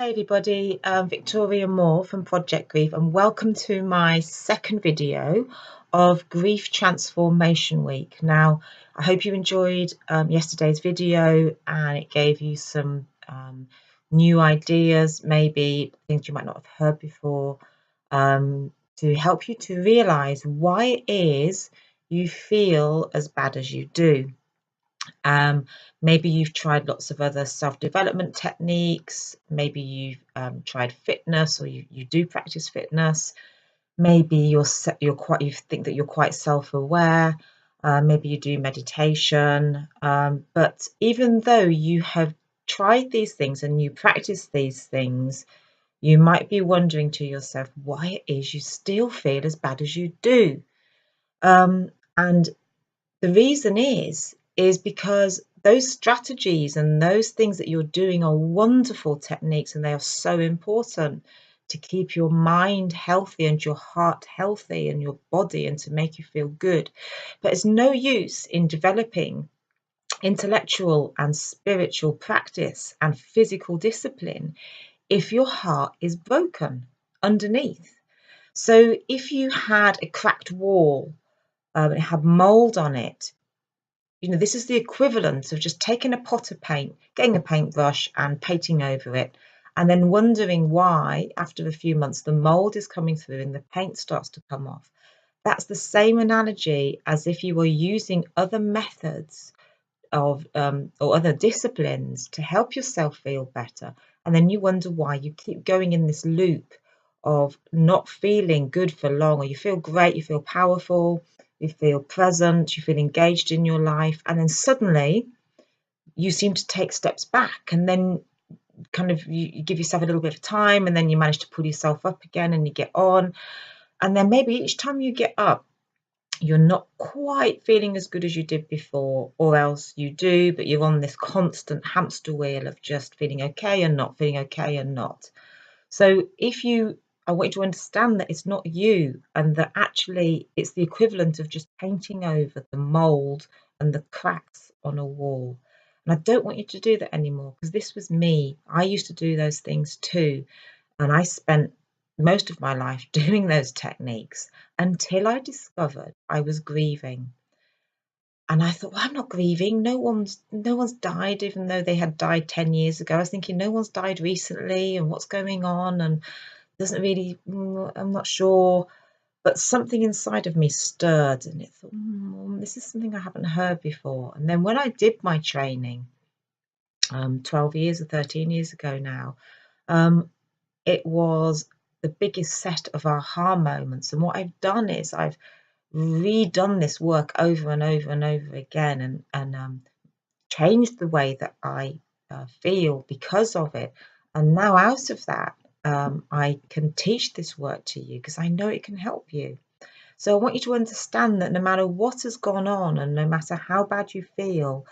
Hey everybody, Victoria Moore from Project Grief, and welcome to my second video of Grief Transformation Week. Now, I hope you enjoyed yesterday's video and it gave you some new ideas, maybe things you might not have heard before, to help you to realize why it is you feel as bad as you do. Maybe you've tried lots of other self-development techniques. Maybe you've tried fitness, or you do practice fitness. Maybe you think that you're quite self-aware. Maybe you do meditation. But even though you have tried these things and you practice these things, you might be wondering to yourself why it is you still feel as bad as you do. And the reason is because those strategies and those things that you're doing are wonderful techniques, and they are so important to keep your mind healthy and your heart healthy and your body, and to make you feel good. But it's no use in developing intellectual and spiritual practice and physical discipline if your heart is broken underneath. So if you had a cracked wall, it had mold on it, this is the equivalent of just taking a pot of paint, getting a paintbrush and painting over it, and then wondering why, after a few months, the mold is coming through and the paint starts to come off. That's the same analogy as if you were using other methods of or other disciplines to help yourself feel better, and then you wonder why you keep going in this loop of not feeling good for long. Or you feel great, you feel powerful, you feel present, you feel engaged in your life, and then suddenly you seem to take steps back, and then kind of you give yourself a little bit of time, and then you manage to pull yourself up again and you get on, and then maybe each time you get up you're not quite feeling as good as you did before, or else you do, but you're on this constant hamster wheel of just feeling okay and not feeling okay and not. So I want you to understand that it's not you, and that actually it's the equivalent of just painting over the mold and the cracks on a wall. And I don't want you to do that anymore, because this was me. I used to do those things too. And I spent most of my life doing those techniques until I discovered I was grieving. And I thought, well, I'm not grieving. No one's died, even though they had died 10 years ago. I was thinking, no one's died recently, and what's going on? And doesn't really, I'm not sure. But something inside of me stirred, and it thought, this is something I haven't heard before. And then when I did my training, 12 years or 13 years ago now, it was the biggest set of aha moments. And what I've done is I've redone this work over and over and over again, and changed the way that I feel because of it. And now out of that, I can teach this work to you because I know it can help you. So I want you to understand that no matter what has gone on and no matter how bad you feel,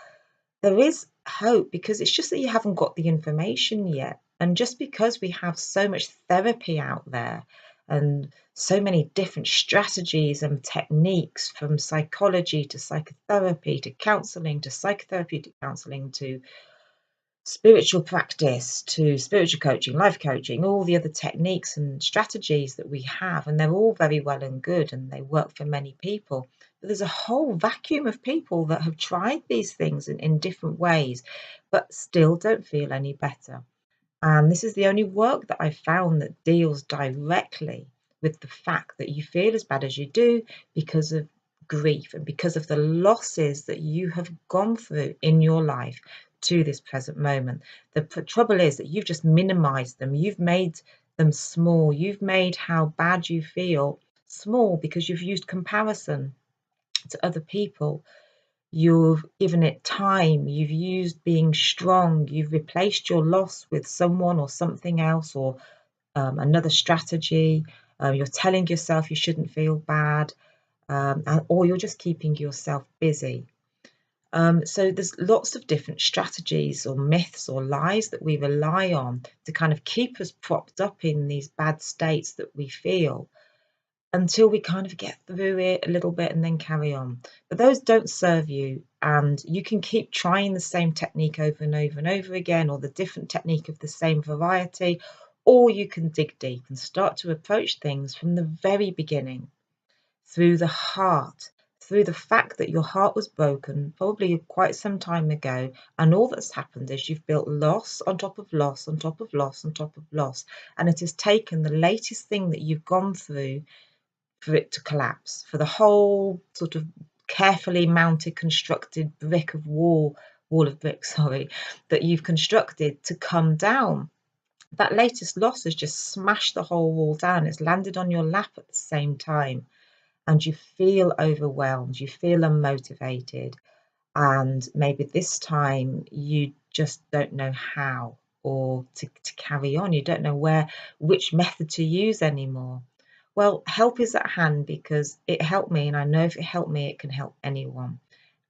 there is hope, because it's just that you haven't got the information yet. And just because we have so much therapy out there and so many different strategies and techniques, from psychology to psychotherapy to counseling to psychotherapeutic counseling to spiritual practice to spiritual coaching, life coaching, all the other techniques and strategies that we have, and they're all very well and good and they work for many people. But there's a whole vacuum of people that have tried these things in different ways, but still don't feel any better. And this is the only work that I've found that deals directly with the fact that you feel as bad as you do because of grief and because of the losses that you have gone through in your life to this present moment. The trouble is that you've just minimized them. You've made them small. You've made how bad you feel small because you've used comparison to other people. You've given it time, you've used being strong, you've replaced your loss with someone or something else, or another strategy. You're telling yourself you shouldn't feel bad, or you're just keeping yourself busy. So there's lots of different strategies or myths or lies that we rely on to kind of keep us propped up in these bad states that we feel, until we kind of get through it a little bit and then carry on. But those don't serve you. and you can keep trying the same technique over and over and over again, or the different technique of the same variety, or you can dig deep and start to approach things from the very beginning, through the heart, through the fact that your heart was broken probably quite some time ago, and all that's happened is you've built loss on top of loss on top of loss on top of loss, and it has taken the latest thing that you've gone through for it to collapse, for the whole sort of carefully mounted, constructed wall of bricks, that you've constructed to come down. That latest loss has just smashed the whole wall down. It's landed on your lap at the same time, and you feel overwhelmed, you feel unmotivated, and maybe this time you just don't know how or to carry on. You don't know which method to use anymore. Well, help is at hand, because it helped me, and I know if it helped me, it can help anyone.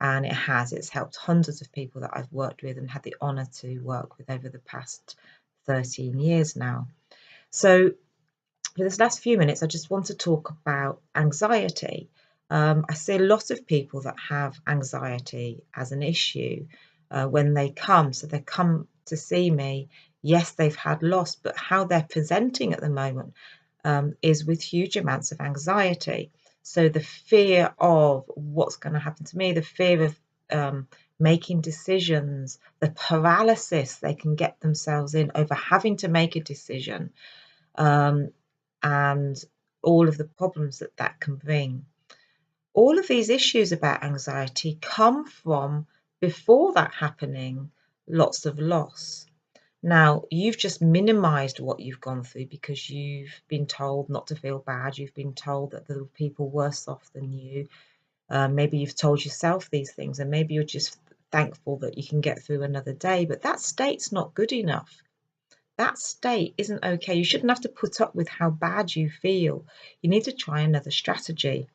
And it has. It's helped hundreds of people that I've worked with and had the honour to work with over the past 13 years now. So for this last few minutes, I just want to talk about anxiety. I see a lot of people that have anxiety as an issue when they come. So they come to see me. Yes, they've had loss, but how they're presenting at the moment is with huge amounts of anxiety. So the fear of what's going to happen to me, the fear of making decisions, the paralysis they can get themselves in over having to make a decision, and all of the problems that that can bring. All of these issues about anxiety come from, before that happening, lots of loss. Now, you've just minimized what you've gone through because you've been told not to feel bad. You've been told that there are people worse off than you. Maybe you've told yourself these things, and maybe you're just thankful that you can get through another day. But that state's not good enough. That state isn't okay. You shouldn't have to put up with how bad you feel. You need to try another strategy.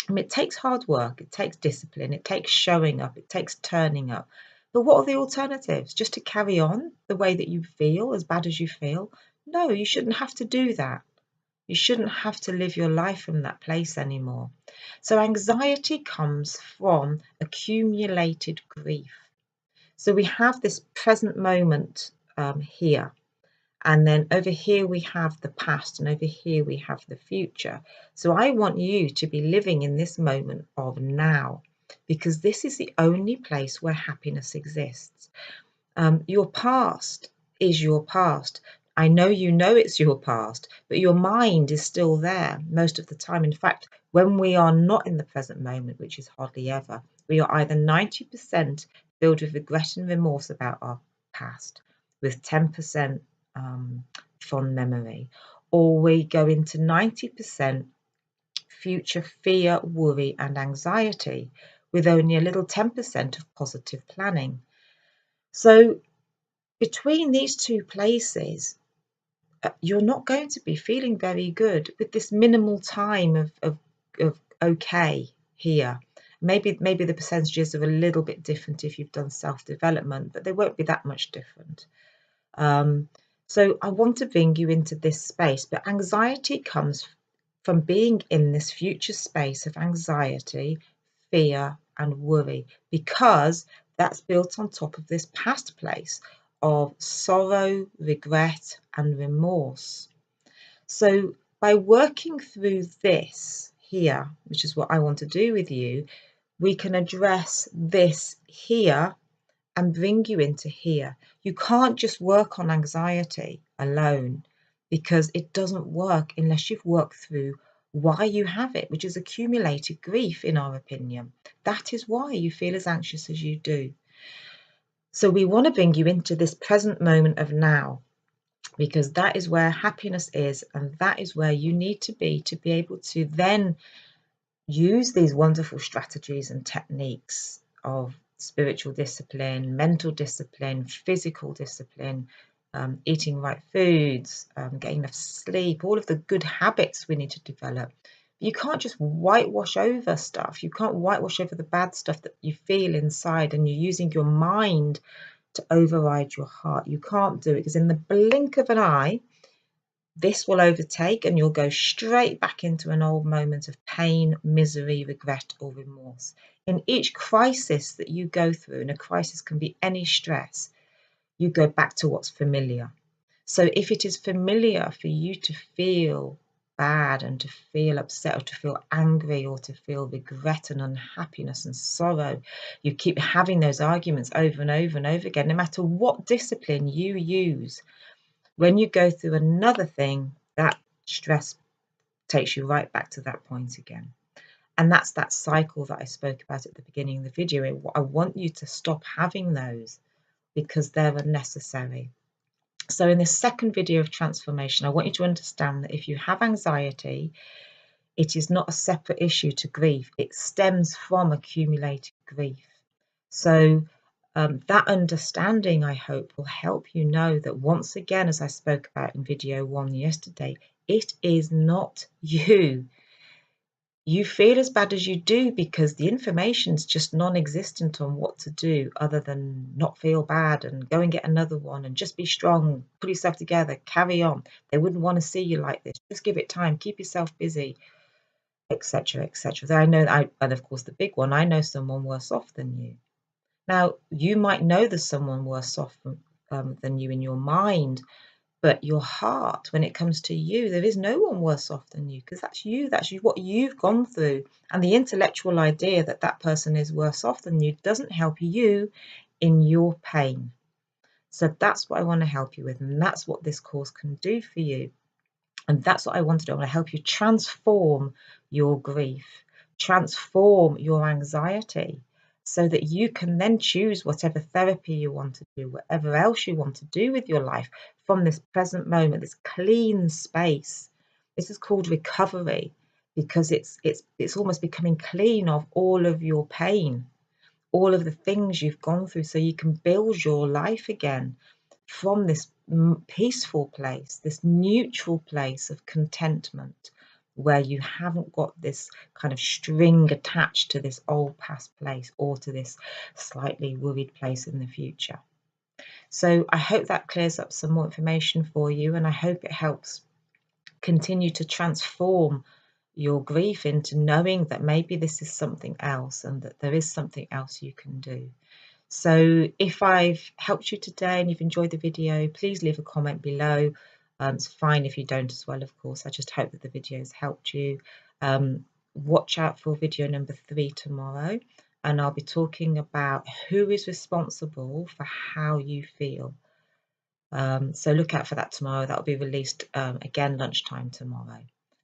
I mean, it takes hard work, it takes discipline, it takes showing up, it takes turning up. But what are the alternatives? Just to carry on the way that you feel, as bad as you feel? No, you shouldn't have to do that. You shouldn't have to live your life from that place anymore. So anxiety comes from accumulated grief. So we have this present moment here. And then over here we have the past, and over here we have the future. So I want you to be living in this moment of now, because this is the only place where happiness exists. Your past is your past. I know it's your past, but your mind is still there most of the time. In fact, when we are not in the present moment, which is hardly ever, we are either 90% filled with regret and remorse about our past, with 10% fond memory, or we go into 90% future fear, worry, and anxiety, with only a little 10% of positive planning. So between these two places, you're not going to be feeling very good with this minimal time of okay here. Maybe the percentages are a little bit different if you've done self-development, but they won't be that much different. So I want to bring you into this space, but anxiety comes from being in this future space of anxiety, fear, and worry, because that's built on top of this past place of sorrow, regret, and remorse. So by working through this here, which is what I want to do with you, we can address this here and bring you into here. You can't just work on anxiety alone, because it doesn't work unless you've worked through why you have it, which is accumulated grief, in our opinion. That is why you feel as anxious as you do. So we want to bring you into this present moment of now, because that is where happiness is, and that is where you need to be able to then use these wonderful strategies and techniques of spiritual discipline, mental discipline, physical discipline, eating right foods, getting enough sleep, all of the good habits we need to develop. You can't just whitewash over stuff. You can't whitewash over the bad stuff that you feel inside, and you're using your mind to override your heart. You can't do it, because in the blink of an eye, this will overtake and you'll go straight back into an old moment of pain, misery, regret, or remorse. In each crisis that you go through, and a crisis can be any stress, you go back to what's familiar. So if it is familiar for you to feel bad and to feel upset or to feel angry or to feel regret and unhappiness and sorrow, you keep having those arguments over and over and over again, no matter what discipline you use. When you go through another thing, that stress takes you right back to that point again. And that's that cycle that I spoke about at the beginning of the video. I want you to stop having those because they're unnecessary. So in this second video of transformation, I want you to understand that if you have anxiety, it is not a separate issue to grief. It stems from accumulated grief. So that understanding, I hope, will help you know that once again, as I spoke about in video 1 yesterday, it is not you. You feel as bad as you do because the information's just non-existent on what to do other than not feel bad and go and get another one and just be strong, put yourself together, carry on. They wouldn't want to see you like this. Just give it time, keep yourself busy, etc., etc. I know that and of course the big one, I know someone worse off than you. Now, you might know there's someone worse off than you in your mind, but your heart, when it comes to you, there is no one worse off than you because that's you, what you've gone through. And the intellectual idea that that person is worse off than you doesn't help you in your pain. So that's what I want to help you with, and that's what this course can do for you. And that's what I want to do. I want to help you transform your grief, transform your anxiety, so that you can then choose whatever therapy you want to do, whatever else you want to do with your life from this present moment, this clean space. This is called recovery because it's almost becoming clean of all of your pain, all of the things you've gone through, so you can build your life again from this peaceful place, this neutral place of contentment, where you haven't got this kind of string attached to this old past place or to this slightly worried place in the future. So I hope that clears up some more information for you, and I hope it helps continue to transform your grief into knowing that maybe this is something else and that there is something else you can do. So if I've helped you today and you've enjoyed the video, please leave a comment below. It's fine if you don't as well, of course. I just hope that the video has helped you. Watch out for video number 3 tomorrow, and I'll be talking about who is responsible for how you feel. So look out for that tomorrow. That'll be released again lunchtime tomorrow.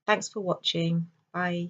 Thanks for watching. Bye.